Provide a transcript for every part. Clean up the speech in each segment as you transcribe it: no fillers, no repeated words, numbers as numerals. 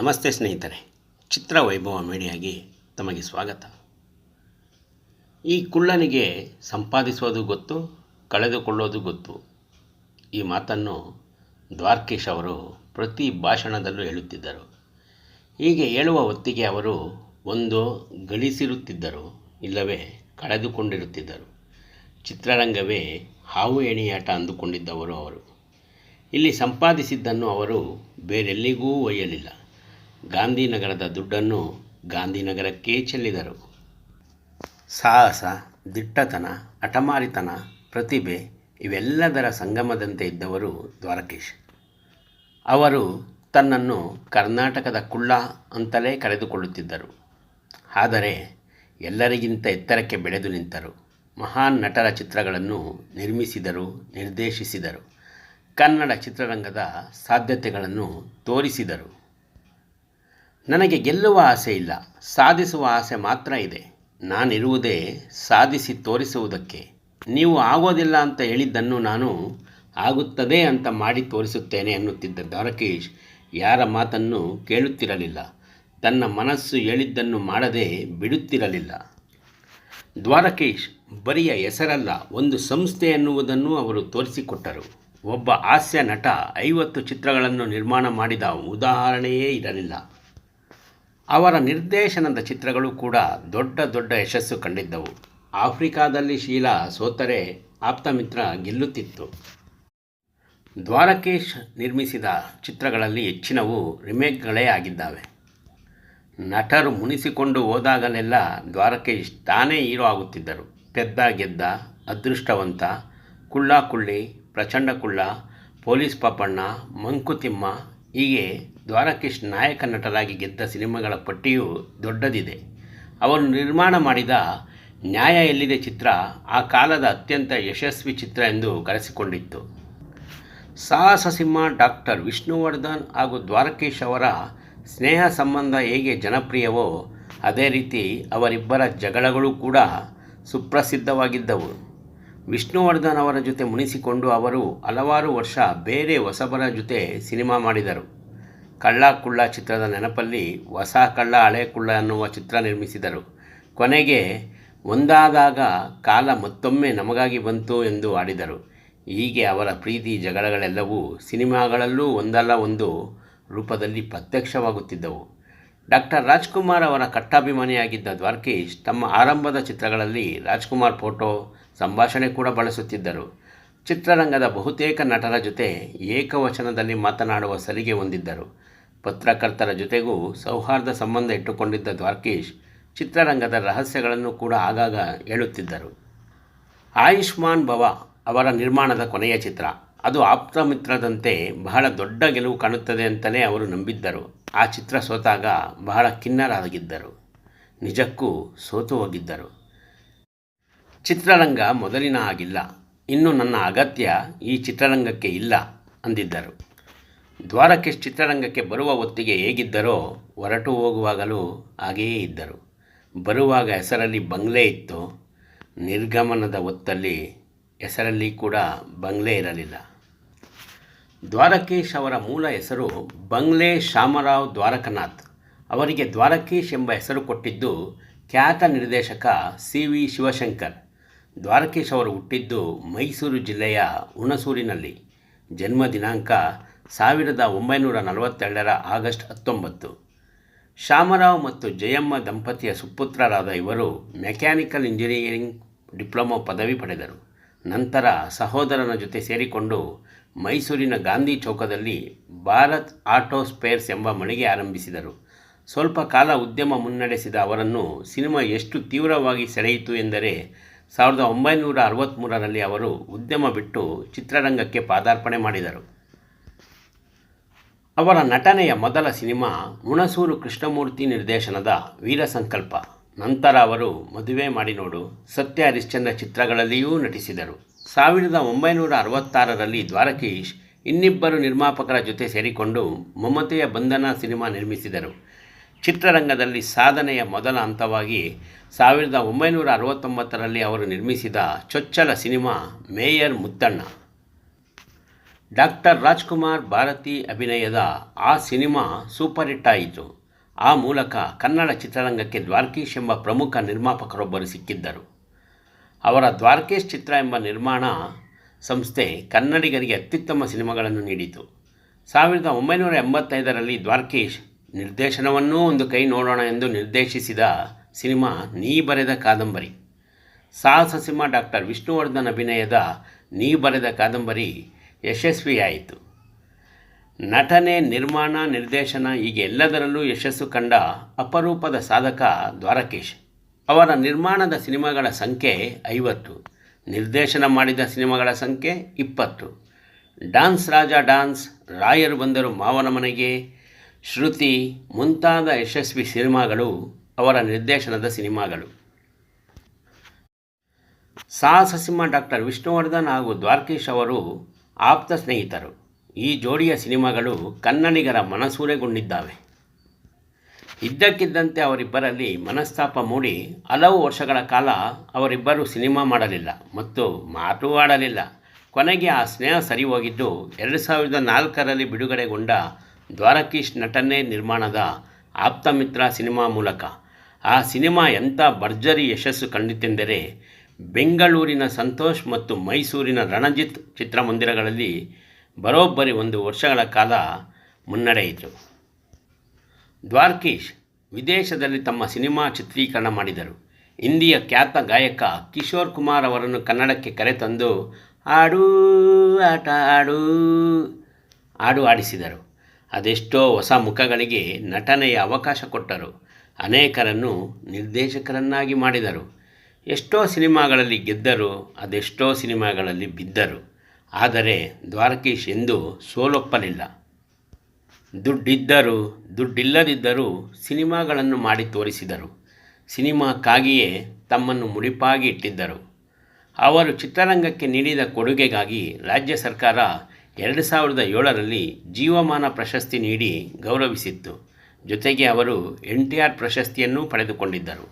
ನಮಸ್ತೆ ಸ್ನೇಹಿತರೆ, ಚಿತ್ರವೈಭವ ಮೀಡಿಯಾಗೆ ತಮಗೆ ಸ್ವಾಗತ. ಈ ಕುಳ್ಳನಿಗೆ ಸಂಪಾದಿಸೋದು ಗೊತ್ತು, ಕಳೆದುಕೊಳ್ಳೋದು ಗೊತ್ತು. ಈ ಮಾತನ್ನು ದ್ವಾರಕೀಶ್ ಅವರು ಪ್ರತಿ ಭಾಷಣದಲ್ಲೂ ಹೇಳುತ್ತಿದ್ದರು. ಹೀಗೆ ಹೇಳುವ ಹೊತ್ತಿಗೆ ಅವರು ಒಂದು ಗಳಿಸಿರುತ್ತಿದ್ದರು, ಇಲ್ಲವೇ ಕಳೆದುಕೊಂಡಿರುತ್ತಿದ್ದರು. ಚಿತ್ರರಂಗವೇ ಹಾವು ಎಣಿಯಾಟ ಅಂದುಕೊಂಡಿದ್ದವರು ಅವರು. ಇಲ್ಲಿ ಸಂಪಾದಿಸಿದ್ದನ್ನು ಅವರು ಬೇರೆಲ್ಲಿಗೂ ಒಯ್ಯಲಿಲ್ಲ. ಗಾಂಧಿನಗರದ ದುಡ್ಡನ್ನು ಗಾಂಧಿನಗರಕ್ಕೇ ಚೆಲ್ಲಿದರು. ಸಾಹಸ, ದಿಟ್ಟತನ, ಹಠಮಾರಿತನ, ಪ್ರತಿಭೆ ಇವೆಲ್ಲದರ ಸಂಗಮದಂತೆ ಇದ್ದವರು ದ್ವಾರಕೀಶ್. ಅವರು ತನ್ನನ್ನು ಕರ್ನಾಟಕದ ಕುಳ್ಳ ಅಂತಲೇ ಕರೆದುಕೊಳ್ಳುತ್ತಿದ್ದರು. ಆದರೆ ಎಲ್ಲರಿಗಿಂತ ಎತ್ತರಕ್ಕೆ ಬೆಳೆದು ನಿಂತರು. ಮಹಾನ್ ನಟರ ಚಿತ್ರಗಳನ್ನು ನಿರ್ಮಿಸಿದರು, ನಿರ್ದೇಶಿಸಿದರು. ಕನ್ನಡ ಚಿತ್ರರಂಗದ ಸಾಧ್ಯತೆಗಳನ್ನು ತೋರಿಸಿದರು. ನನಗೆ ಗೆಲ್ಲುವ ಆಸೆ ಇಲ್ಲ, ಸಾಧಿಸುವ ಆಸೆ ಮಾತ್ರ ಇದೆ. ನಾನಿರುವುದೇ ಸಾಧಿಸಿ ತೋರಿಸುವುದಕ್ಕೆ. ನೀವು ಆಗೋದಿಲ್ಲ ಅಂತ ಹೇಳಿದ್ದನ್ನು ನಾನು ಆಗುತ್ತದೆ ಅಂತ ಮಾಡಿ ತೋರಿಸುತ್ತೇನೆ ಎನ್ನುತ್ತಿದ್ದ ದ್ವಾರಕೀಶ್ ಯಾರ ಮಾತನ್ನು ಕೇಳುತ್ತಿರಲಿಲ್ಲ. ತನ್ನ ಮನಸ್ಸು ಹೇಳಿದ್ದನ್ನು ಮಾಡದೆ ಬಿಡುತ್ತಿರಲಿಲ್ಲ. ದ್ವಾರಕೀಶ್ ಬರಿಯ ಹೆಸರಲ್ಲ, ಒಂದು ಸಂಸ್ಥೆ ಎನ್ನುವುದನ್ನು ಅವರು ತೋರಿಸಿಕೊಟ್ಟರು. ಒಬ್ಬ ಹಾಸ್ಯ ನಟ 50 ಚಿತ್ರಗಳನ್ನು ನಿರ್ಮಾಣ ಮಾಡಿದ ಉದಾಹರಣೆಯೇ ಇರಲಿಲ್ಲ. ಅವರ ನಿರ್ದೇಶನದ ಚಿತ್ರಗಳು ಕೂಡ ದೊಡ್ಡ ದೊಡ್ಡ ಯಶಸ್ಸು ಕಂಡಿದ್ದವು. ಆಫ್ರಿಕಾದಲ್ಲಿ ಶೀಲಾ ಸೋತರೆ ಆಪ್ತಮಿತ್ರ ಗೆಲ್ಲುತ್ತಿತ್ತು. ದ್ವಾರಕೀಶ್ ನಿರ್ಮಿಸಿದ ಚಿತ್ರಗಳಲ್ಲಿ ಹೆಚ್ಚಿನವು ರಿಮೇಕ್ಗಳೇ ಆಗಿದ್ದಾವೆ. ನಟರು ಮುನಿಸಿಕೊಂಡು ಹೋದಾಗಲೆಲ್ಲ ದ್ವಾರಕೀಶ್ ತಾನೇ ಹೀರೋ ಆಗುತ್ತಿದ್ದರು. ಪೆದ್ದ ಗೆದ್ದ, ಅದೃಷ್ಟವಂತ, ಕುಳ್ಳ ಕುಳ್ಳಿ, ಪ್ರಚಂಡ ಕುಳ್ಳ, ಪೊಲೀಸ್ ಪಾಪಣ್ಣ, ಮಂಕುತಿಮ್ಮ ಹೀಗೆ ದ್ವಾರಕೀಶ್ ನಾಯಕ ನಟರಾಗಿ ಗೆದ್ದ ಸಿನಿಮಾಗಳ ಪಟ್ಟಿಯು ದೊಡ್ಡದಿದೆ. ಅವರು ನಿರ್ಮಾಣ ಮಾಡಿದ ನ್ಯಾಯ ಎಲ್ಲಿದೆ ಚಿತ್ರ ಆ ಕಾಲದ ಅತ್ಯಂತ ಯಶಸ್ವಿ ಚಿತ್ರ ಎಂದು ಕರೆಸಿಕೊಂಡಿತ್ತು. ಸಾಹಸ ಸಿಂಹ ಡಾಕ್ಟರ್ ವಿಷ್ಣುವರ್ಧನ್ ಹಾಗೂ ದ್ವಾರಕೀಶ್ ಅವರ ಸ್ನೇಹ ಸಂಬಂಧ ಹೇಗೆ ಜನಪ್ರಿಯವೋ ಅದೇ ರೀತಿ ಅವರಿಬ್ಬರ ಜಗಳಗಳು ಕೂಡ ಸುಪ್ರಸಿದ್ಧವಾಗಿದ್ದವು. ವಿಷ್ಣುವರ್ಧನ್ ಅವರ ಜೊತೆ ಮುನಿಸಿಕೊಂಡು ಅವರು ಹಲವಾರು ವರ್ಷ ಬೇರೆ ಹೊಸಬರ ಜೊತೆ ಸಿನಿಮಾ ಮಾಡಿದರು. ಕಳ್ಳ ಕುಳ್ಳ ಚಿತ್ರದ ನೆನಪಲ್ಲಿ ಹೊಸ ಕಳ್ಳ ಹಳೆ ಕುಳ್ಳ ಅನ್ನುವ ಚಿತ್ರ ನಿರ್ಮಿಸಿದರು. ಕೊನೆಗೆ ಒಂದಾದಾಗ ಕಾಲ ಮತ್ತೊಮ್ಮೆ ನಮಗಾಗಿ ಬಂತು ಎಂದು ಆಡಿದರು. ಹೀಗೆ ಅವರ ಪ್ರೀತಿ ಜಗಳಗಳೆಲ್ಲವೂ ಸಿನಿಮಾಗಳಲ್ಲೂ ಒಂದಲ್ಲ ಒಂದು ರೂಪದಲ್ಲಿ ಪ್ರತ್ಯಕ್ಷವಾಗುತ್ತಿದ್ದವು. ಡಾಕ್ಟರ್ ರಾಜ್ಕುಮಾರ್ ಅವರ ಕಟ್ಟಾಭಿಮಾನಿಯಾಗಿದ್ದ ದ್ವಾರಕೀಶ್ ತಮ್ಮ ಆರಂಭದ ಚಿತ್ರಗಳಲ್ಲಿ ರಾಜ್ಕುಮಾರ್ ಫೋಟೋ, ಸಂಭಾಷಣೆ ಕೂಡ ಬಳಸುತ್ತಿದ್ದರು. ಚಿತ್ರರಂಗದ ಬಹುತೇಕ ನಟರ ಜೊತೆ ಏಕವಚನದಲ್ಲಿ ಮಾತನಾಡುವ ಸಲಿಗೆ ಹೊಂದಿದ್ದರು. ಪತ್ರಕರ್ತರ ಜೊತೆಗೂ ಸೌಹಾರ್ದ ಸಂಬಂಧ ಇಟ್ಟುಕೊಂಡಿದ್ದ ದ್ವಾರಕೀಶ್ ಚಿತ್ರರಂಗದ ರಹಸ್ಯಗಳನ್ನು ಕೂಡ ಆಗಾಗ ಹೇಳುತ್ತಿದ್ದರು. ಆಯುಷ್ಮಾನ್ ಭವ ಅವರ ನಿರ್ಮಾಣದ ಕೊನೆಯ ಚಿತ್ರ. ಅದು ಆಪ್ತಮಿತ್ರದಂತೆ ಬಹಳ ದೊಡ್ಡ ಗೆಲುವು ಕಾಣುತ್ತದೆ ಅಂತಲೇ ಅವರು ನಂಬಿದ್ದರು. ಆ ಚಿತ್ರ ಸೋತಾಗ ಬಹಳ ಖಿನ್ನರಾಗಿದ್ದರು. ನಿಜಕ್ಕೂ ಸೋತು ಹೋಗಿದ್ದರು. ಚಿತ್ರರಂಗ ಮೊದಲಿನ ಹಾಗಿಲ್ಲ, ಇನ್ನು ನನ್ನ ಅಗತ್ಯ ಈ ಚಿತ್ರರಂಗಕ್ಕೆ ಇಲ್ಲ ಅಂದಿದ್ದರು. ದ್ವಾರಕೀಶ್ ಚಿತ್ರರಂಗಕ್ಕೆ ಬರುವ ಹೊತ್ತಿಗೆ ಹೇಗಿದ್ದರೋ ಹೊರಟು ಹೋಗುವಾಗಲೂ ಹಾಗೆಯೇ ಇದ್ದರು. ಬರುವಾಗ ಹೆಸರಲ್ಲಿ ಬಂಗ್ಲೆ ಇತ್ತು, ನಿರ್ಗಮನದ ಹೊತ್ತಲ್ಲಿ ಹೆಸರಲ್ಲಿ ಕೂಡ ಬಂಗ್ಲೆ ಇರಲಿಲ್ಲ. ದ್ವಾರಕೀಶ್ ಅವರ ಮೂಲ ಹೆಸರು ಬಂಗ್ಲೆ ಶಾಮರಾವ್ ದ್ವಾರಕನಾಥ್. ಅವರಿಗೆ ದ್ವಾರಕೀಶ್ ಎಂಬ ಹೆಸರು ಕೊಟ್ಟಿದ್ದು ಖ್ಯಾತ ನಿರ್ದೇಶಕ CV ಶಿವಶಂಕರ್. ದ್ವಾರಕೀಶ್ ಅವರು ಹುಟ್ಟಿದ್ದು ಮೈಸೂರು ಜಿಲ್ಲೆಯ ಹುಣಸೂರಿನಲ್ಲಿ. ಜನ್ಮ ದಿನಾಂಕ 1942 ಆಗಸ್ಟ್ 19. ಶಾಮರಾವ್ ಮತ್ತು ಜಯಮ್ಮ ದಂಪತಿಯ ಸುಪುತ್ರರಾದ ಇವರು ಮೆಕ್ಯಾನಿಕಲ್ ಇಂಜಿನಿಯರಿಂಗ್ ಡಿಪ್ಲೊಮಾ ಪದವಿ ಪಡೆದರು. ನಂತರ ಸಹೋದರನ ಜೊತೆ ಸೇರಿಕೊಂಡು ಮೈಸೂರಿನ ಗಾಂಧಿ ಚೌಕದಲ್ಲಿ ಭಾರತ್ ಆಟೋ ಸ್ಪೇರ್ಸ್ ಎಂಬ ಮಳಿಗೆ ಆರಂಭಿಸಿದರು. ಸ್ವಲ್ಪ ಕಾಲ ಉದ್ಯಮ ಮುನ್ನಡೆಸಿದ ಅವರನ್ನು ಸಿನಿಮಾ ಎಷ್ಟು ತೀವ್ರವಾಗಿ ಸೆಳೆಯಿತು ಎಂದರೆ 1963ರಲ್ಲಿ ಅವರು ಉದ್ಯಮ ಬಿಟ್ಟು ಚಿತ್ರರಂಗಕ್ಕೆ ಪಾದಾರ್ಪಣೆ ಮಾಡಿದರು. ಅವರ ನಟನೆಯ ಮೊದಲ ಸಿನಿಮಾ ಹುಣಸೂರು ಕೃಷ್ಣಮೂರ್ತಿ ನಿರ್ದೇಶನದ ವೀರಸಂಕಲ್ಪ. ನಂತರ ಅವರು ಮದುವೆ ಮಾಡಿ ನೋಡು, ಸತ್ಯ ಹರಿಶ್ಚಂದ್ರ ಚಿತ್ರಗಳಲ್ಲಿಯೂ ನಟಿಸಿದರು. 1966ರಲ್ಲಿ ದ್ವಾರಕೀಶ್ ಇನ್ನಿಬ್ಬರು ನಿರ್ಮಾಪಕರ ಜೊತೆ ಸೇರಿಕೊಂಡು ಮಮತೆಯ ಬಂಧನ ಸಿನಿಮಾ ನಿರ್ಮಿಸಿದರು. ಚಿತ್ರರಂಗದಲ್ಲಿ ಸಾಧನೆಯ ಮೊದಲ ಹಂತವಾಗಿ 1969ರಲ್ಲಿ ಅವರು ನಿರ್ಮಿಸಿದ ಚೊಚ್ಚಲ cinema mayor Muthanna. Doctor Rajkumar Bharathi ಅಭಿನಯದ ಆ ಸಿನಿಮಾ ಸೂಪರ್ ಹಿಟ್ ಆಯಿತು. ಆ ಮೂಲಕ ಕನ್ನಡ ಚಿತ್ರರಂಗಕ್ಕೆ ದ್ವಾರಕೀಶ್ ಎಂಬ ಪ್ರಮುಖ ನಿರ್ಮಾಪಕರೊಬ್ಬರು ಸಿಕ್ಕಿದ್ದರು. ಅವರ ದ್ವಾರಕೀಶ್ ಚಿತ್ರ ಎಂಬ ನಿರ್ಮಾಣ ಸಂಸ್ಥೆ ಕನ್ನಡಿಗರಿಗೆ ಅತ್ಯುತ್ತಮ ಸಿನಿಮಾಗಳನ್ನು ನೀಡಿತು. 1985ರಲ್ಲಿ ದ್ವಾರಕೀಶ್ ನಿರ್ದೇಶನವನ್ನೂ ಒಂದು ಕೈ ನೋಡೋಣ ಎಂದು ನಿರ್ದೇಶಿಸಿದ ಸಿನಿಮಾ ನೀ ಬರೆದ ಕಾದಂಬರಿ. ಸಾಹಸ ಸಿಂಹ ಡಾಕ್ಟರ್ ವಿಷ್ಣುವರ್ಧನ್ ಅಭಿನಯದ ನೀ ಬರೆದ ಕಾದಂಬರಿ ಯಶಸ್ವಿಯಾಯಿತು. ನಟನೆ, ನಿರ್ಮಾಣ, ನಿರ್ದೇಶನ ಹೀಗೆ ಎಲ್ಲದರಲ್ಲೂ ಯಶಸ್ಸು ಕಂಡ ಅಪರೂಪದ ಸಾಧಕ ದ್ವಾರಕೀಶ್. ಅವರ ನಿರ್ಮಾಣದ ಸಿನಿಮಾಗಳ ಸಂಖ್ಯೆ 50, ನಿರ್ದೇಶನ ಮಾಡಿದ ಸಿನಿಮಾಗಳ ಸಂಖ್ಯೆ 20. ಡಾನ್ಸ್ ರಾಜ ಡಾನ್ಸ್, ರಾಯರು ಬಂದರು ಮಾವನ ಮನೆಗೆ, ಶ್ರುತಿ ಮುಂತಾದ ಯಶಸ್ವಿ ಸಿನಿಮಾಗಳು ಅವರ ನಿರ್ದೇಶನದ ಸಿನಿಮಾಗಳು. ಸಾಹಸ ಸಿಂಹ ಡಾಕ್ಟರ್ ವಿಷ್ಣುವರ್ಧನ್ ಹಾಗೂ ದ್ವಾರಕೀಶ್ ಅವರು ಆಪ್ತ ಸ್ನೇಹಿತರು. ಈ ಜೋಡಿಯ ಸಿನಿಮಾಗಳು ಕನ್ನಡಿಗರ ಮನಸೂರೆಗೊಂಡಿದ್ದಾವೆ. ಇದ್ದಕ್ಕಿದ್ದಂತೆ ಅವರಿಬ್ಬರಲ್ಲಿ ಮನಸ್ತಾಪ ಮೂಡಿ ಹಲವು ವರ್ಷಗಳ ಕಾಲ ಅವರಿಬ್ಬರು ಸಿನಿಮಾ ಮಾಡಲಿಲ್ಲ ಮತ್ತು ಮಾತೂ ಆಡಲಿಲ್ಲ. ಕೊನೆಗೆ ಆ ಸ್ನೇಹ ಸರಿ ಹೋಗಿದ್ದು 2004ರಲ್ಲಿ ಬಿಡುಗಡೆಗೊಂಡ ದ್ವಾರಕೀಶ್ ನಟನೆ ನಿರ್ಮಾಣದ ಆಪ್ತಮಿತ್ರ ಸಿನಿಮಾ ಮೂಲಕ. ಆ ಸಿನಿಮಾ ಎಂಥ ಭರ್ಜರಿ ಯಶಸ್ಸು ಕಂಡಿತೆಂದರೆ ಬೆಂಗಳೂರಿನ ಸಂತೋಷ್ ಮತ್ತು ಮೈಸೂರಿನ ರಣಜಿತ್ ಚಿತ್ರಮಂದಿರಗಳಲ್ಲಿ ಬರೋಬ್ಬರಿ 1 ವರ್ಷಗಳ ಕಾಲ ಮುನ್ನಡೆಯಿತು. ದ್ವಾರಕೀಶ್ ವಿದೇಶದಲ್ಲಿ ತಮ್ಮ ಸಿನಿಮಾ ಚಿತ್ರೀಕರಣ ಮಾಡಿದರು. ಹಿಂದಿಯ ಖ್ಯಾತ ಗಾಯಕ ಕಿಶೋರ್ ಕುಮಾರ್ ಅವರನ್ನು ಕನ್ನಡಕ್ಕೆ ಕರೆತಂದು ಆಡು ಆಟ ಆಡು ಹಾಡು ಆಡಿಸಿದರು. ಅದೆಷ್ಟೋ ಹೊಸ ಮುಖಗಳಿಗೆ ನಟನೆಯ ಅವಕಾಶ ಕೊಟ್ಟರು. ಅನೇಕರನ್ನು ನಿರ್ದೇಶಕರನ್ನಾಗಿ ಮಾಡಿದರು. ಎಷ್ಟೋ ಸಿನಿಮಾಗಳಲ್ಲಿ ಗೆದ್ದರು, ಅದೆಷ್ಟೋ ಸಿನಿಮಾಗಳಲ್ಲಿ ಬಿದ್ದರು. ಆದರೆ ದ್ವಾರಕೀಶ್ ಎಂದೂ ಸೋಲೊಪ್ಪಲಿಲ್ಲ. ದುಡ್ಡಿದ್ದರೂ ದುಡ್ಡಿಲ್ಲದಿದ್ದರೂ ಸಿನಿಮಾಗಳನ್ನು ಮಾಡಿ ತೋರಿಸಿದರು. ಸಿನಿಮಾಕ್ಕಾಗಿಯೇ ತಮ್ಮನ್ನು ಮುಡಿಪಾಗಿ ಇಟ್ಟಿದ್ದರು. ಅವರು ಚಿತ್ರರಂಗಕ್ಕೆ ನೀಡಿದ ಕೊಡುಗೆಗಾಗಿ ರಾಜ್ಯ ಸರ್ಕಾರ 2007ರಲ್ಲಿ ಜೀವಮಾನ ಪ್ರಶಸ್ತಿ ನೀಡಿ ಗೌರವಿಸಿತ್ತು. ಜೊತೆಗೆ ಅವರು NTR ಪ್ರಶಸ್ತಿಯನ್ನೂ ಪಡೆದುಕೊಂಡಿದ್ದರು.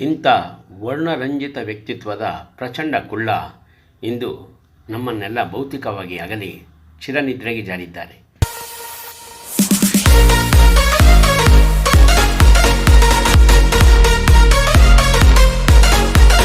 ಇಂಥ ವರ್ಣರಂಜಿತ ವ್ಯಕ್ತಿತ್ವದ ಪ್ರಚಂಡ ಕುಳ್ಳ ಇಂದು ನಮ್ಮನ್ನೆಲ್ಲ ಭೌತಿಕವಾಗಿ ಅಗಲಿ ಚಿರನಿದ್ರೆಗೆ ಜಾರಿದ್ದಾರೆ.